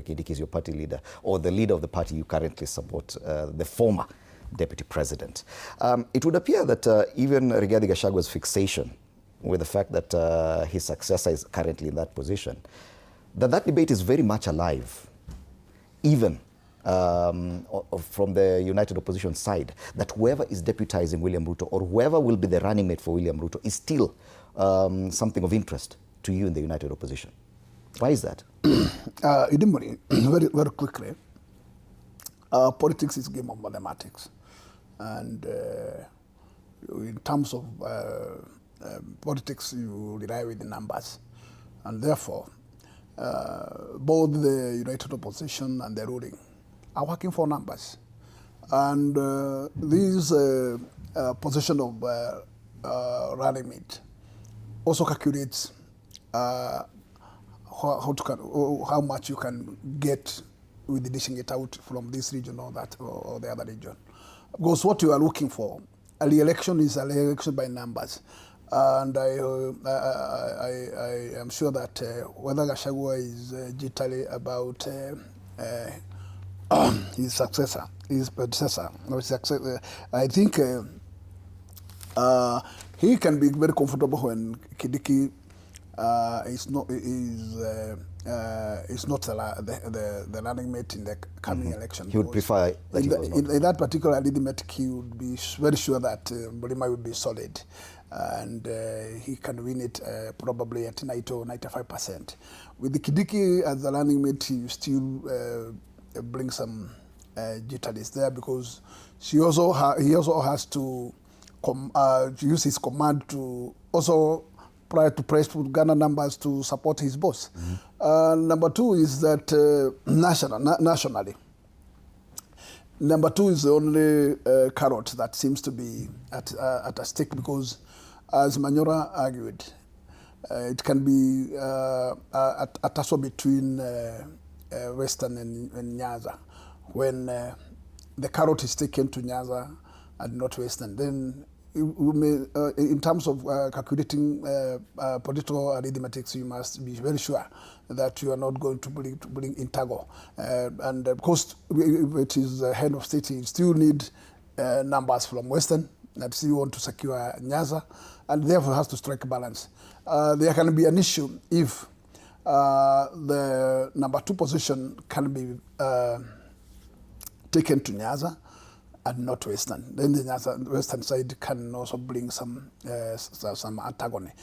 Kindiki is your party leader, or the leader of the party you currently support, the former deputy president. It would appear that even regarding Gachagua's fixation with the fact that his successor is currently in that position, that debate is very much alive, even from the United Opposition side, that whoever is deputizing William Ruto or whoever will be the running mate for William Ruto is still something of interest to you in the United Opposition. Why is that? Idimori, very quickly, politics is a game of mathematics. And in terms of politics, you rely with the numbers. And therefore, both the United Opposition and the ruling are working for numbers. And this position of running mate also calculates how much you can get with dishing it out from this region or that or the other region. Because what you are looking for, a re-election is a re-election by numbers. And I am sure that whether Gachagua is jittery about his successor, his predecessor, I think he can be very comfortable when Kindiki is not the running mate in the coming election. He would prefer that in that particular arithmetic, he would be very sure that Mlima would be solid, and he can win it probably at 90 or 95%. With the Kindiki as the running mate, he still bring some jitteries there, because he also has to use his command to also prior to press to garner numbers to support his boss. Number two is that nationally. Number two is the only carrot that seems to be at a stake, because as Manyora argued, it can be a tussle between Western and Nyanza. When the carrot is taken to Nyanza and not Western, then we may, in terms of calculating political arithmetics, you must be very sure that you are not going to bring Intago. And of course, if it is the head of state, you still need numbers from Western that still want to secure Nyanza, and therefore has to strike a balance. There can be an issue if the number two position can be taken to Nyanza and not Western. Then the Western side can also bring some antagony.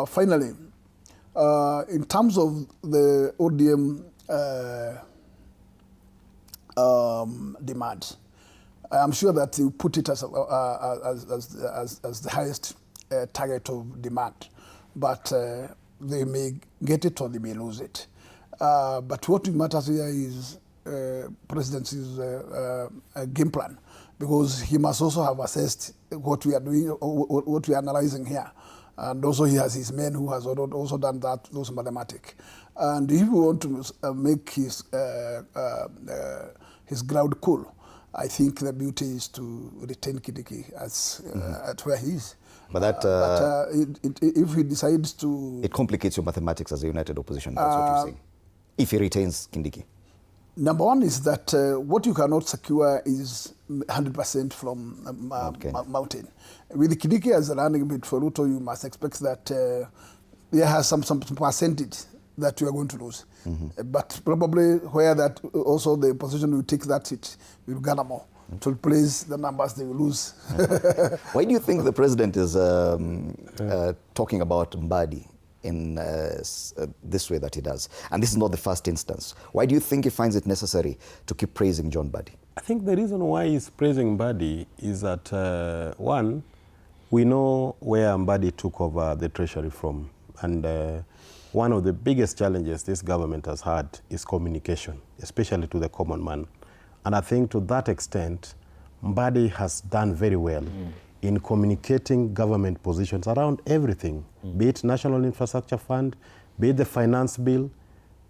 Finally, in terms of the ODM demands, I'm sure that you put it as the highest target of demand, but they may get it or they may lose it. But what matters here is presidency's game plan, because he must also have assessed what we are doing, or what we are analyzing here, and also he has his men who has also done those mathematics. And if we want to make his ground cool, I think the beauty is to retain Kindiki as at where he is. But that if he decides to, it complicates your mathematics as a United Opposition. That's what you're saying. If he retains Kindiki. Number one is that what you cannot secure is 100% from mountain. With Kindiki as a running mate for Ruto, you must expect that there has some percentage that you are going to lose. But probably where that also the opposition will take that seat, will gather more to replace the numbers they will lose. Why do you think the president is talking about Mbadi in this way that he does? And this is not the first instance. Why do you think he finds it necessary to keep praising John Mbadi? I think the reason why he's praising Mbadi is that, one, we know where Mbadi took over the treasury from. And one of the biggest challenges this government has had is communication, especially to the common man. And I think to that extent, Mbadi has done very well in communicating government positions around everything, be it National Infrastructure Fund, be it the finance bill.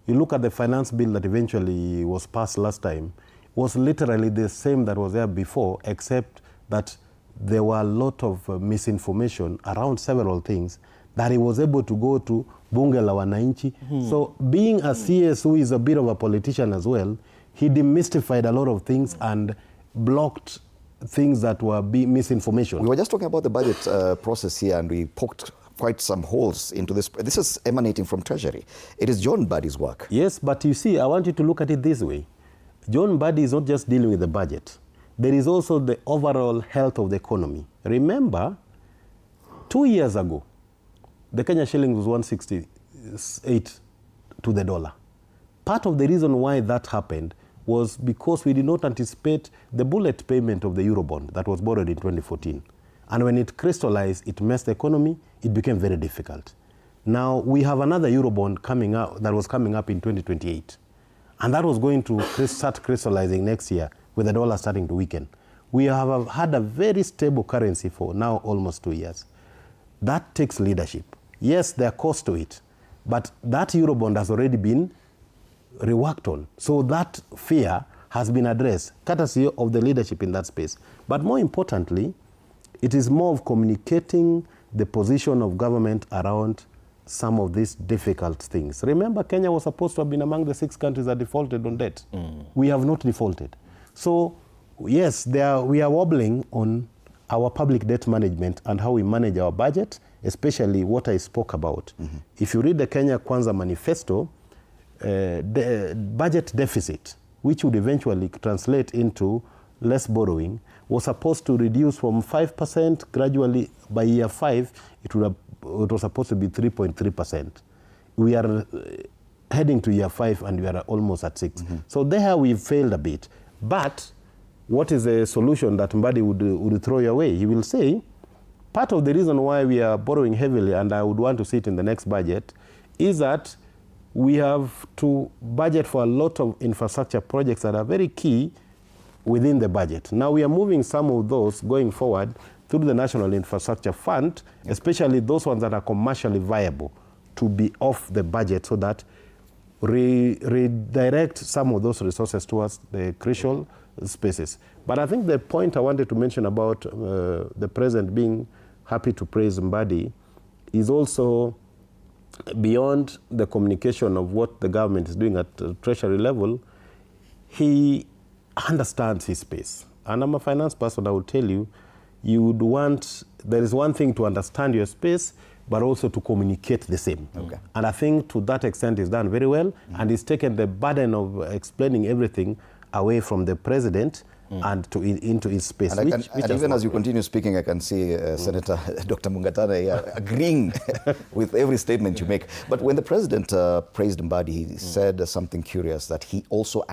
You look at the finance bill that eventually was passed last time, was literally the same that was there before, except that there were a lot of misinformation around several things that he was able to go to Bunge la Wananchi. So being a CS who is a bit of a politician as well, he demystified a lot of things and blocked things that were misinformation. We were just talking about the budget process here, and we poked quite some holes into this. This is emanating from Treasury. It is John Mbadi's work. Yes, but you see, I want you to look at it this way. John Mbadi is not just dealing with the budget. There is also the overall health of the economy. Remember, 2 years ago, the Kenya shilling was 168 to the dollar. Part of the reason why that happened was because we did not anticipate the bullet payment of the Eurobond that was borrowed in 2014. And when it crystallized, it messed the economy, it became very difficult. Now, we have another Eurobond coming up that was coming up in 2028. And that was going to start crystallizing next year with the dollar starting to weaken. We have had a very stable currency for now almost 2 years. That takes leadership. Yes, there are costs to it, but that Eurobond has already been reworked on. So that fear has been addressed, courtesy of the leadership in that space. But more importantly, it is more of communicating the position of government around some of these difficult things. Remember, Kenya was supposed to have been among the 6 countries that defaulted on debt. We have not defaulted. So, yes, we are wobbling on our public debt management and how we manage our budget, especially what I spoke about. If you read the Kenya Kwanza manifesto, the budget deficit, which would eventually translate into less borrowing, was supposed to reduce from 5% gradually. By year 5, it was supposed to be 3.3%. We are heading to year 5 and we are almost at 6. So there we've failed a bit. But what is a solution that Mbadi would throw your way? He will say, part of the reason why we are borrowing heavily, and I would want to see it in the next budget, is that we have to budget for a lot of infrastructure projects that are very key within the budget. Now we are moving some of those going forward through the National Infrastructure Fund, especially those ones that are commercially viable, to be off the budget so that redirect some of those resources towards the crucial spaces. But I think the point I wanted to mention about the president being happy to praise Mbadi is also beyond the communication of what the government is doing at the treasury level. He understands his space. And I'm a finance person, I will tell you, there is one thing to understand your space, but also to communicate the same. Okay. And I think to that extent he's done very well, and he's taken the burden of explaining everything away from the president and into his space. And, even as you continue speaking, I can see Senator Dr. Mungatana here agreeing with every statement you make. But when the president praised Mbadi, he said something curious, that he also